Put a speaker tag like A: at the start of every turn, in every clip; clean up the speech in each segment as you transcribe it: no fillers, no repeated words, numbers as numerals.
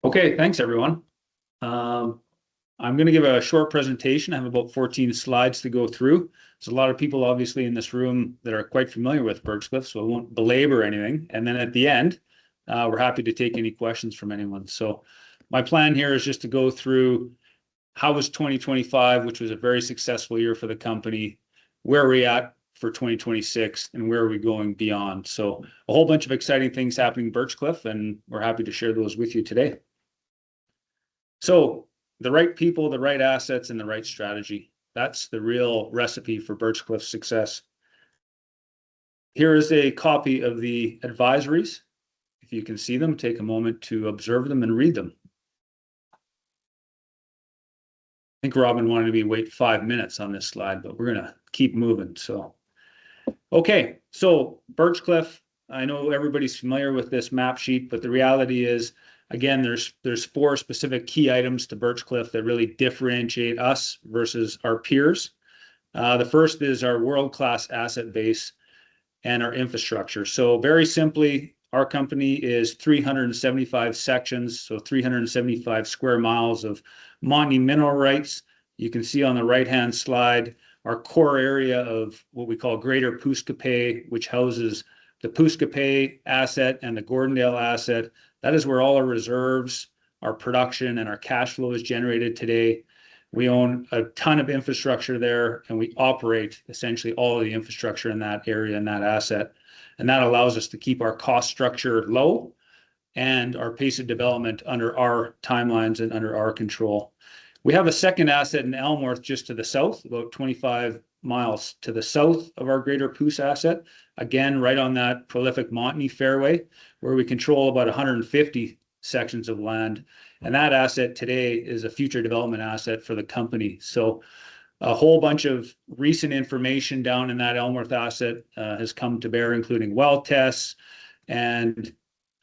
A: Okay, thanks everyone. I'm going to give a short presentation. I have about 14 slides to go through. There's a lot of people obviously in this room that are quite familiar with Birchcliff, so I won't belabor anything. And then at the end, we're happy to take any questions from anyone. So my plan here is just to go through how was 2025, which was a very successful year for the company, where are we at for 2026, and where are we going beyond. So a whole bunch of exciting things happening in Birchcliff, and we're happy to share those with you today. So the right people, the right assets, and the right strategy. That's the real recipe for Birchcliff's success. Here is a copy of the advisories. If you can see them, take a moment to observe them and read them. I think Robin wanted me to wait 5 minutes on this slide, but we're going to keep moving. So, okay, so Birchcliff, I know everybody's familiar with this map sheet, but the reality is, again, there's 4 specific key items to Birchcliff that really differentiate us versus our peers. The first is our world-class asset base and our infrastructure. So very simply, our company is 375 sections, so 375 square miles of Montney mineral rights. You can see on the right-hand slide our core area of what we call Greater Pouce Coupe, which houses the Pouce Coupe asset and the Gordondale asset. That is where all our reserves, our production, and our cash flow is generated today. We own a ton of infrastructure there, and we operate essentially all of the infrastructure in that area and that asset. And that allows us to keep our cost structure low and our pace of development under our timelines and under our control. We have a second asset in Elmworth just to the south, about 25 miles to the south of our Greater Pouce asset. Again, right on that prolific Montney fairway, where we control about 150 sections of land. And that asset today is a future development asset for the company. So a whole bunch of recent information down in that Elmworth asset has come to bear, including well tests. And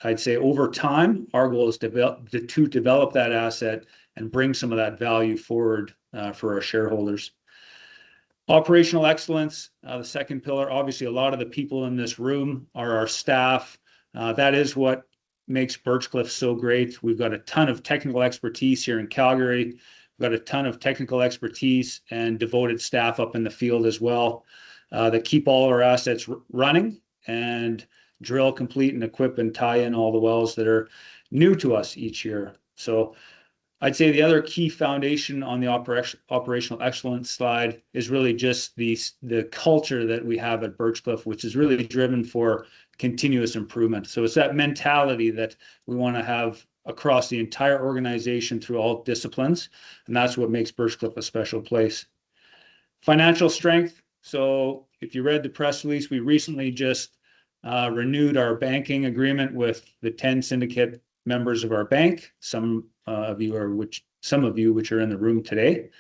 A: I'd say over time, our goal is to develop that asset and bring some of that value forward for our shareholders. Operational excellence, the second pillar. Obviously, a lot of the people in this room are our staff. That is what makes Birchcliff so great. We've got a ton of technical expertise here in Calgary. We've got a ton of technical expertise and devoted staff up in the field as well that keep all our assets running and drill, complete, and equip and tie in all the wells that are new to us each year. So I'd say the other key foundation on the operational excellence slide is really just the culture that we have at Birchcliff, which is really driven for continuous improvement. So it's that mentality that we want to have across the entire organization through all disciplines, and that's what makes Birchcliff a special place. Financial strength. So if you read the press release, we recently just renewed our banking agreement with the 10 syndicate members of our bank. Some of you which are in the room today.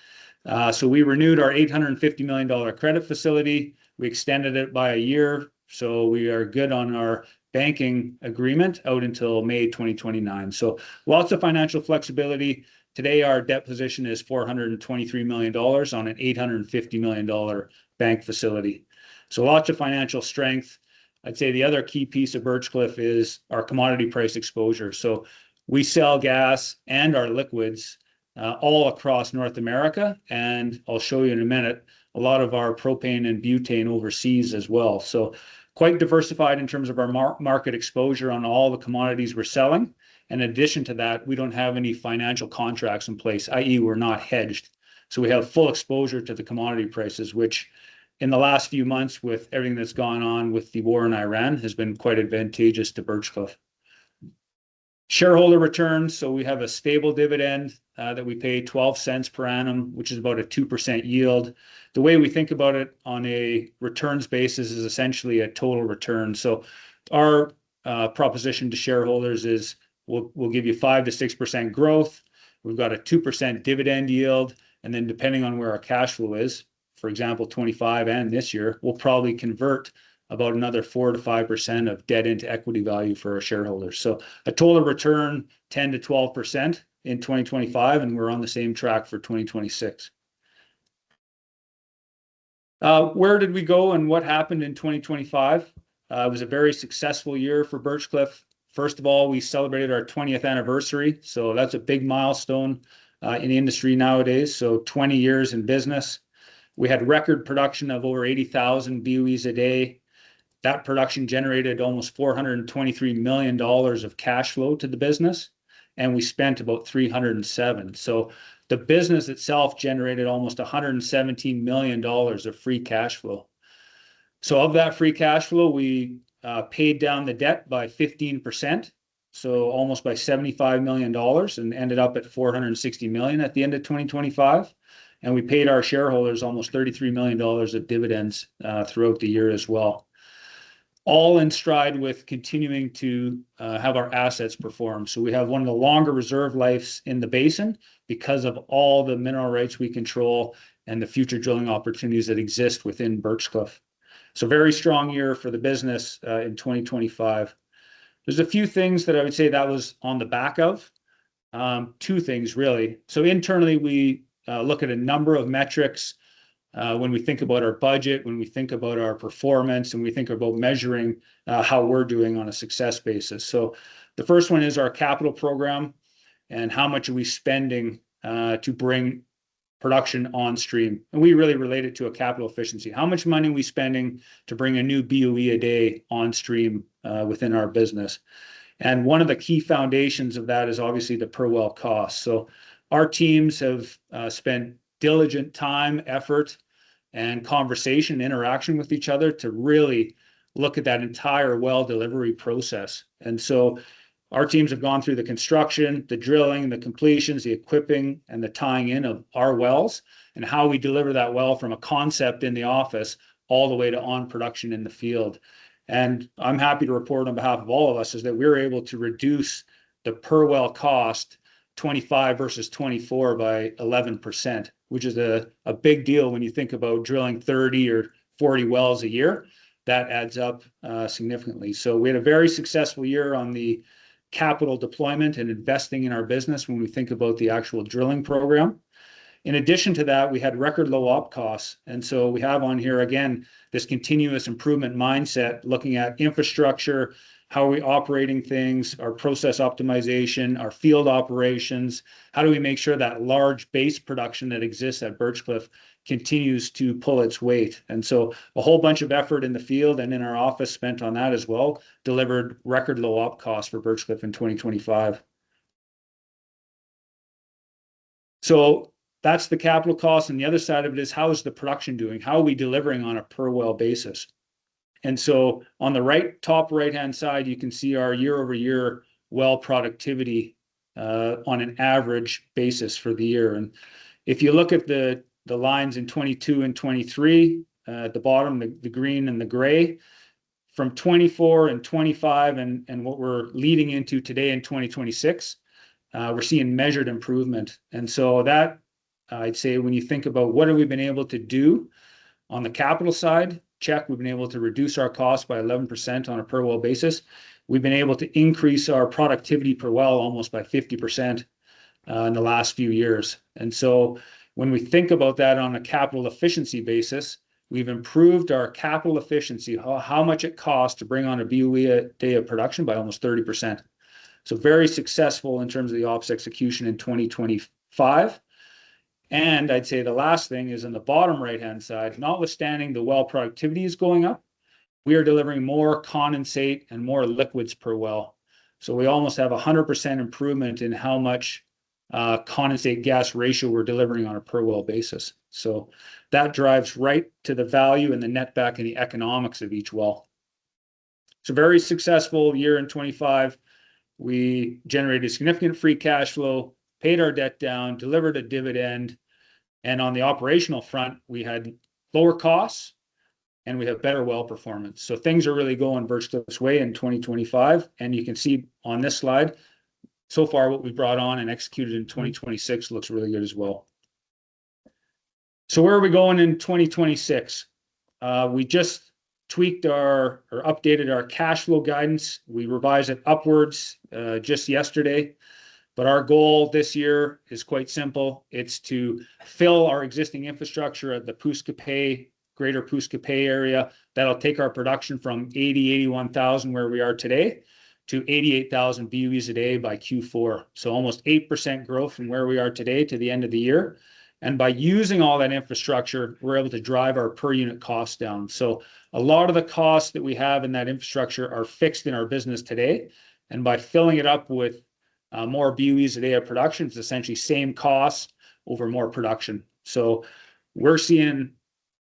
A: So we renewed our $850 million credit facility. We extended it by a year, so we are good on our banking agreement out until May 2029. So lots of financial flexibility. Today, our debt position is $423 million on an $850 million bank facility. So lots of financial strength. I'd say the other key piece of Birchcliff is our commodity price exposure. So we sell gas and our liquids all across North America, and I'll show you in a minute a lot of our propane and butane overseas as well. So quite diversified in terms of our market exposure on all the commodities we're selling. And in addition to that, we don't have any financial contracts in place, i.e. we're not hedged. So we have full exposure to the commodity prices, which in the last few months with everything that's gone on with the war in Iran has been quite advantageous to Birchcliff. Shareholder returns. So we have a stable dividend that we pay 12 cents per annum, which is about a 2% yield. The way we think about it on a returns basis is essentially a total return. So our proposition to shareholders is we'll give you 5 to 6% growth. We've got a 2% dividend yield. And then depending on where our cash flow is, for example, 25 and this year, we'll probably convert about another 4 to 5% of debt into equity value for our shareholders. So a total return 10 to 12% in 2025, and we're on the same track for 2026. Where did we go and what happened in 2025? It was a very successful year for Birchcliff. First of all, we celebrated our 20th anniversary. So that's a big milestone in the industry nowadays. So 20 years in business. We had record production of over 80,000 BOEs a day. That production generated almost $423 million of cash flow to the business, and we spent about 307. So the business itself generated almost $117 million of free cash flow. So of that free cash flow, we paid down the debt by 15%, so almost by $75 million, and ended up at $460 million at the end of 2025. And we paid our shareholders almost $33 million of dividends throughout the year as well. All in stride with continuing to have our assets perform. So we have one of the longer reserve lives in the basin because of all the mineral rights we control and the future drilling opportunities that exist within Birchcliff. So very strong year for the business in 2025. There's a few things that I would say that was on the back of. Two things, really. So internally, we look at a number of metrics when we think about our budget, when we think about our performance, and we think about measuring how we're doing on a success basis. So the first one is our capital program and how much are we spending to bring production on stream. And we really relate it to a capital efficiency. How much money are we spending to bring a new BOE a day on stream within our business? And one of the key foundations of that is obviously the per well cost. So our teams have spent diligent time, effort, and conversation, interaction with each other to really look at that entire well delivery process. And so our teams have gone through the construction, the drilling, the completions, the equipping, and the tying in of our wells, and how we deliver that well from a concept in the office all the way to on production in the field. And I'm happy to report on behalf of all of us is that we're able to reduce the per well cost 25 versus 24 by 11%, which is a big deal when you think about drilling 30 or 40 wells a year. That adds up significantly. So we had a very successful year on the capital deployment and investing in our business when we think about the actual drilling program. In addition to that, we had record low op costs. And so we have on here, again, this continuous improvement mindset, looking at infrastructure, how are we operating things, our process optimization, our field operations, how do we make sure that large base production that exists at Birchcliff continues to pull its weight. And so a whole bunch of effort in the field and in our office spent on that as well, delivered record low op costs for Birchcliff in 2025. So that's the capital cost. And the other side of it is, how is the production doing? How are we delivering on a per well basis? And so on the top right-hand side, you can see our year-over-year well productivity on an average basis for the year. And if you look at the lines in 22 and 23, at the bottom, the green and the gray, from 24 and 25 and what we're leading into today in 2026, we're seeing measured improvement. And so that, I'd say, when you think about what have we been able to do on the capital side, check, we've been able to reduce our cost by 11% on a per well basis. We've been able to increase our productivity per well almost by 50% in the last few years. And so when we think about that on a capital efficiency basis, we've improved our capital efficiency, how much it costs to bring on a BOE a day of production, by almost 30%. So very successful in terms of the ops execution in 2025. And I'd say the last thing is on the bottom right-hand side, notwithstanding the well productivity is going up, we are delivering more condensate and more liquids per well. So we almost have 100% improvement in how much condensate gas ratio we're delivering on a per well basis. So that drives right to the value and the net back and the economics of each well. So very successful year in 25. We generated significant free cash flow, paid our debt down, delivered a dividend, and on the operational front, we had lower costs and we have better well performance. So things are really going Birchcliff's way in 2025, and you can see on this slide, so far what we brought on and executed in 2026 looks really good as well. So where are we going in 2026? We just tweaked or updated our cash flow guidance. We revised it upwards just yesterday. But our goal this year is quite simple. It's to fill our existing infrastructure at the greater Pouce Coupe area. That'll take our production from 81,000 where we are today to 88,000 BOEs a day by Q4. So almost 8% growth from where we are today to the end of the year. And by using all that infrastructure, we're able to drive our per unit costs down. So a lot of the costs that we have in that infrastructure are fixed in our business today. And by filling it up with more BOEs a day of production, it's essentially same costs over more production. So we're seeing,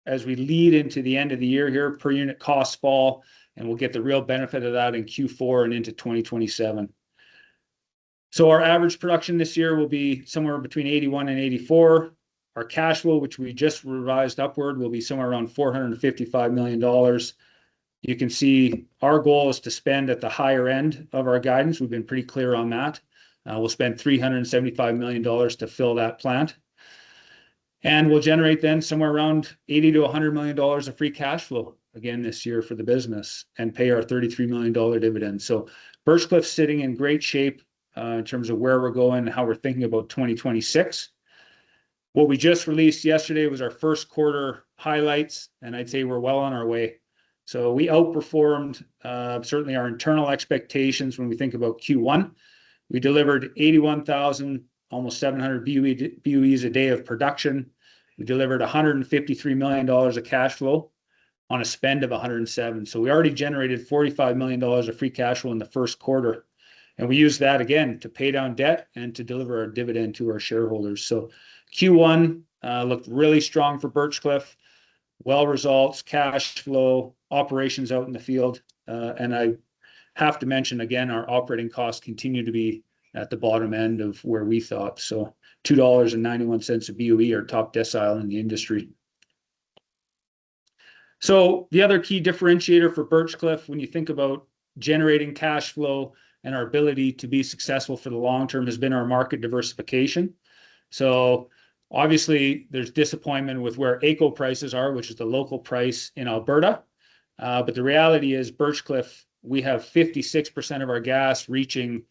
A: as we lead into the end of the year here, per unit costs fall, and we'll get the real benefit of that in Q4 and into 2027. So our average production this year will be somewhere between 81 and 84. Our cash flow, which we just revised upward, will be somewhere around $455 million. You can see our goal is to spend at the higher end of our guidance. We've been pretty clear on that. We'll spend $375 million to fill that plant. And we'll generate then somewhere around $80 to $100 million of free cash flow again this year for the business and pay our $33 million dividend. So Birchcliff's sitting in great shape in terms of where we're going and how we're thinking about 2026. What we just released yesterday was our first quarter highlights, and I'd say we're well on our way. So we outperformed certainly our internal expectations when we think about Q1. We delivered 81,000, almost 700 BOEs a day of production. We delivered $153 million of cash flow on a spend of 107. So we already generated $45 million of free cash flow in the first quarter. And we used that again to pay down debt and to deliver our dividend to our shareholders. So Q1 looked really strong for Birchcliff. Well results, cash flow, operations out in the field. And I have to mention again, our operating costs continue to be at the bottom end of where we thought. So $2.91 a BOE are top decile in the industry. So the other key differentiator for Birchcliff, when you think about generating cash flow and our ability to be successful for the long term, has been our market diversification. So obviously there's disappointment with where AECO prices are, which is the local price in Alberta. But the reality is Birchcliff, we have 56% of our gas reaching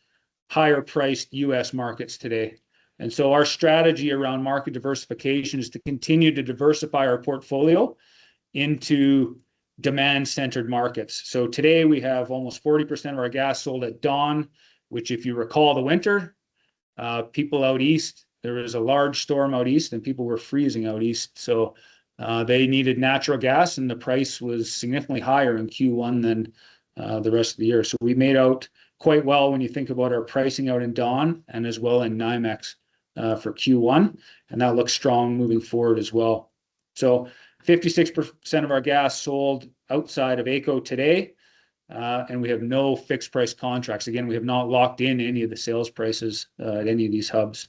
A: higher priced US markets today. And so our strategy around market diversification is to continue to diversify our portfolio into demand-centered markets. So today we have almost 40% of our gas sold at dawn, which if you recall the winter, people out east, there was a large storm out east and people were freezing out east. So they needed natural gas and the price was significantly higher in Q1 than the rest of the year. So we made out quite well when you think about our pricing out in dawn and as well in NYMEX for Q1. And that looks strong moving forward as well. So 56% of our gas sold outside of AECO today, and we have no fixed price contracts. Again, we have not locked in any of the sales prices at any of these hubs.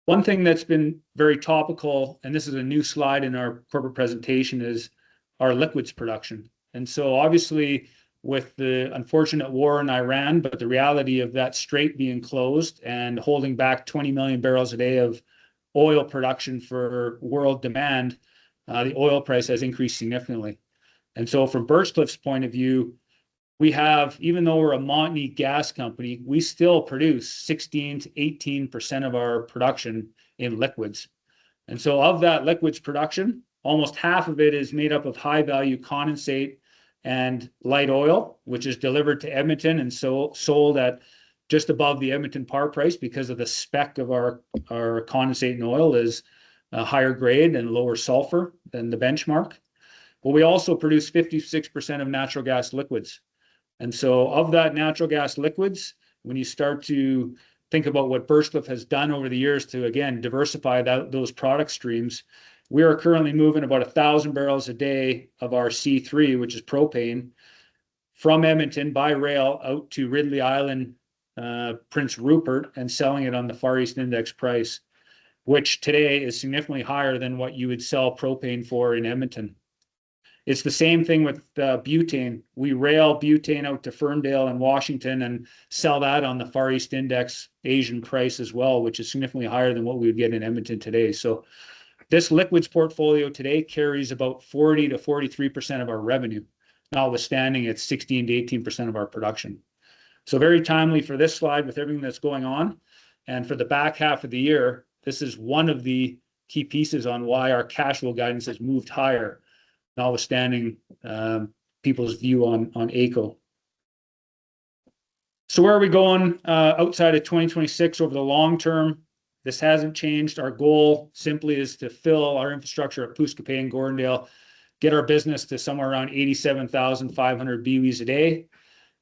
A: One thing that's been very topical, and this is a new slide in our corporate presentation, is our liquids production. And so obviously with the unfortunate war in Iran, but the reality of that strait being closed and holding back 20 million barrels a day of oil production for world demand, the oil price has increased significantly. And so from Birchcliff's point of view, we have, even though we're a Montney gas company, we still produce 16 to 18% of our production in liquids. And so of that liquids production, almost half of it is made up of high value condensate and light oil, which is delivered to Edmonton and sold at just above the Edmonton par price because of the spec of our condensate and oil is a higher grade and lower sulfur than the benchmark. But we also produce 56% of natural gas liquids. And so of that natural gas liquids, when you start to think about what Birchcliff has done over the years to, again, diversify those product streams, we are currently moving about 1,000 barrels a day of our C3, which is propane, from Edmonton by rail out to Ridley Island, Prince Rupert, and selling it on the Far East Index price, which today is significantly higher than what you would sell propane for in Edmonton. It's the same thing with butane. We rail butane out to Ferndale and Washington and sell that on the Far East Index Asian price as well, which is significantly higher than what we would get in Edmonton today. So this liquids portfolio today carries about 40 to 43% of our revenue, notwithstanding it's 16 to 18% of our production. So very timely for this slide with everything that's going on. And for the back half of the year, this is one of the key pieces on why our cash flow guidance has moved higher, notwithstanding people's view on AECO. So where are we going outside of 2026 over the long term? This hasn't changed. Our goal simply is to fill our infrastructure at Pouce Coupe and Gordondale, get our business to somewhere around 87,500 BOEs a day,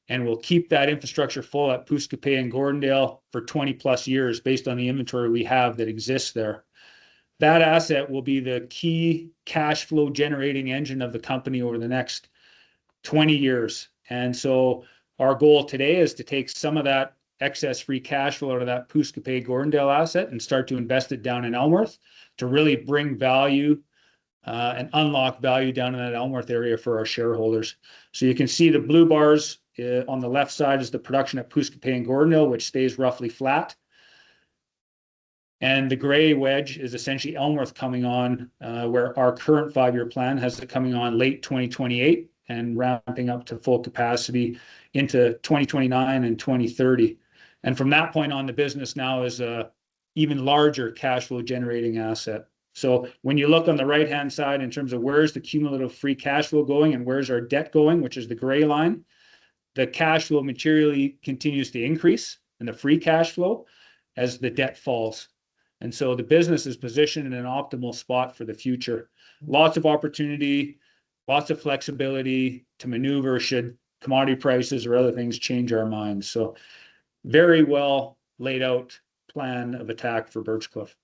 A: and we'll keep that infrastructure full at Pouce Coupe and Gordondale for 20 plus years based on the inventory we have that exists there. That asset will be the key cash flow generating engine of the company over the next 20 years. And so our goal today is to take some of that excess free cash flow out of that Pouce Coupe Gordondale asset and start to invest it down in Elmworth to really bring value and unlock value down in that Elmworth area for our shareholders. So you can see the blue bars on the left side is the production at Pouce Coupe and Gordondale, which stays roughly flat. And the gray wedge is essentially Elmworth coming on, where our current 5-year plan has it coming on late 2028 and ramping up to full capacity into 2029 and 2030. And from that point on, the business now is a even larger cash flow generating asset. So when you look on the right-hand side in terms of where's the cumulative free cash flow going and where's our debt going, which is the gray line, the cash flow materially continues to increase and the free cash flow as the debt falls. And so the business is positioned in an optimal spot for the future. Lots of opportunity, lots of flexibility to maneuver should commodity prices or other things change our minds. So very well laid out plan of attack for Birchcliff.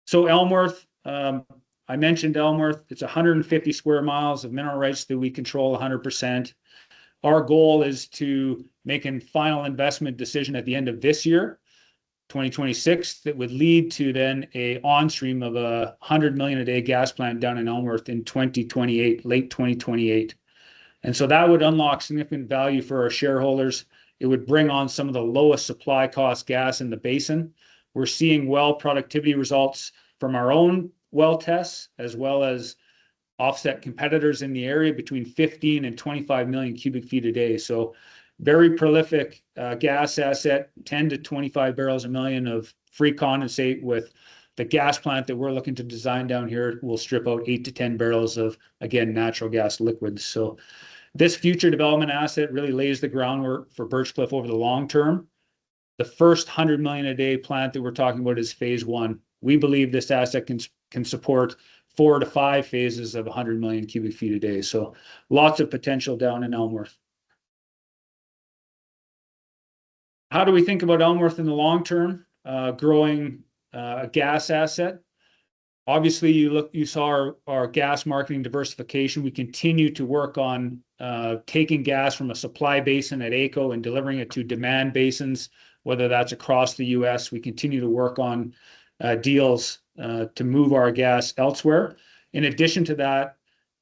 A: So Elmworth, I mentioned Elmworth. It's 150 square miles of mineral rights that we control 100%. Our goal is to make a final investment decision at the end of this year, 2026, that would lead to then a on-stream of 100 million a day gas plant down in Elmworth in 2028, late 2028. And so that would unlock significant value for our shareholders. It would bring on some of the lowest supply cost gas in the basin. We're seeing well productivity results from our own well tests, as well as offset competitors in the area between 15 and 25 million cubic feet a day. So very prolific gas asset, 10 to 25 barrels a million of free condensate. With the gas plant that we're looking to design down here, we'll strip out 8 to 10 barrels of, again, natural gas liquids. So this future development asset really lays the groundwork for Birchcliff over the long term. The first 100 million a day plant that we're talking about is phase 1. We believe this asset can support 4 to 5 phases of 100 million cubic feet a day. So lots of potential down in Elmworth. How do we think about Elmworth in the long term? Growing a gas asset. Obviously, you saw our gas marketing diversification. We continue to work on taking gas from a supply basin at AECO and delivering it to demand basins, whether that's across the US. We continue to work on deals to move our gas elsewhere. In addition to that,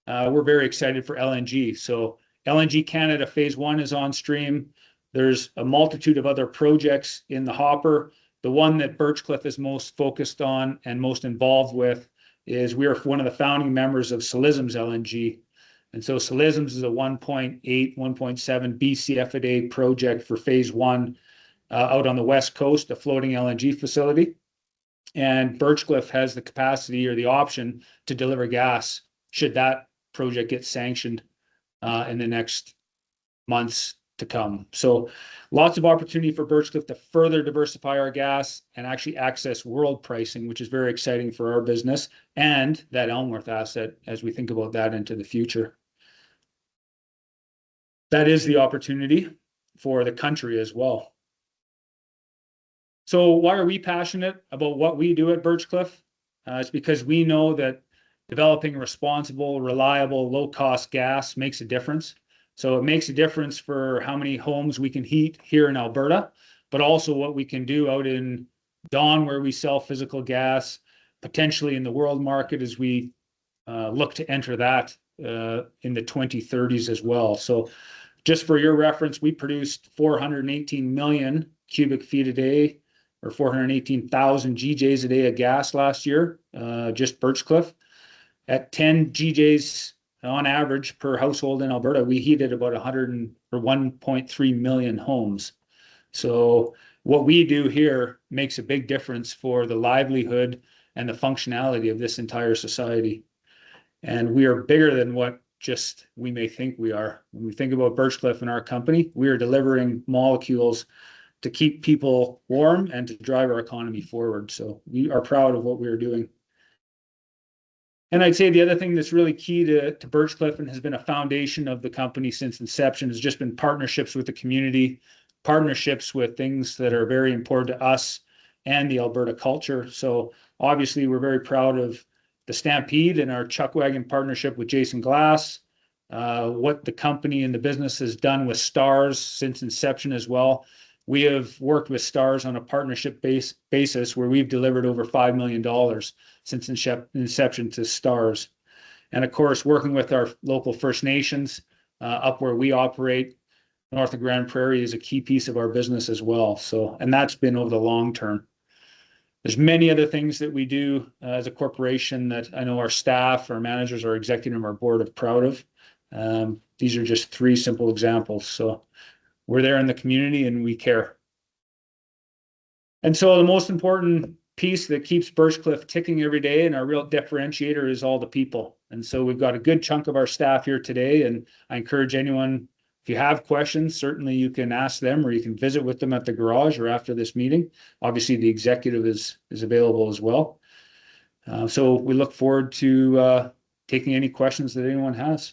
A: we're very excited for LNG. So LNG Canada Phase 1 is on stream. There's a multitude of other projects in the hopper. The one that Birchcliff is most focused on and most involved with is we are one of the founding members of Salism's LNG. And so Salism's is a 1.8, 1.7 BCF a day project for phase 1 out on the West Coast, a floating LNG facility. And Birchcliff has the capacity or the option to deliver gas should that project get sanctioned in the next months to come. So lots of opportunity for Birchcliff to further diversify our gas and actually access world pricing, which is very exciting for our business and that Elmworth asset as we think about that into the future. That is the opportunity for the country as well. So why are we passionate about what we do at Birchcliff? It's because we know that developing responsible, reliable, low-cost gas makes a difference. So it makes a difference for how many homes we can heat here in Alberta, but also what we can do out in Dawn, where we sell physical gas, potentially in the world market as we look to enter that in the 2030s as well. So just for your reference, we produced 418 million cubic feet a day, or 418,000 GJs a day of gas last year, just Birchcliff. At 10 GJs on average per household in Alberta, we heated about 1.3 million homes. So what we do here makes a big difference for the livelihood and the functionality of this entire society. And we are bigger than what just we may think we are. When we think about Birchcliff and our company, we are delivering molecules to keep people warm and to drive our economy forward. So we are proud of what we are doing. And I'd say the other thing that's really key to Birchcliff and has been a foundation of the company since inception has just been partnerships with the community, partnerships with things that are very important to us and the Alberta culture. So obviously we're very proud of the Stampede and our Chuck Wagon partnership with Jason Glass, what the company and the business has done with Stars since inception as well. We have worked with Stars on a partnership basis where we've delivered over $5 million since inception to Stars. And of course, working with our local First Nations up where we operate, north of Grand Prairie is a key piece of our business as well. So, and that's been over the long term. There's many other things that we do as a corporation that I know our staff, our managers, our executive, our board are proud of. These are just three simple examples. So we're there in the community and we care. And so the most important piece that keeps Birchcliff ticking every day and our real differentiator is all the people. And so we've got a good chunk of our staff here today. And I encourage anyone, if you have questions, certainly you can ask them or you can visit with them at the garage or after this meeting. Obviously, the executive is available as well. So we look forward to taking any questions that anyone has.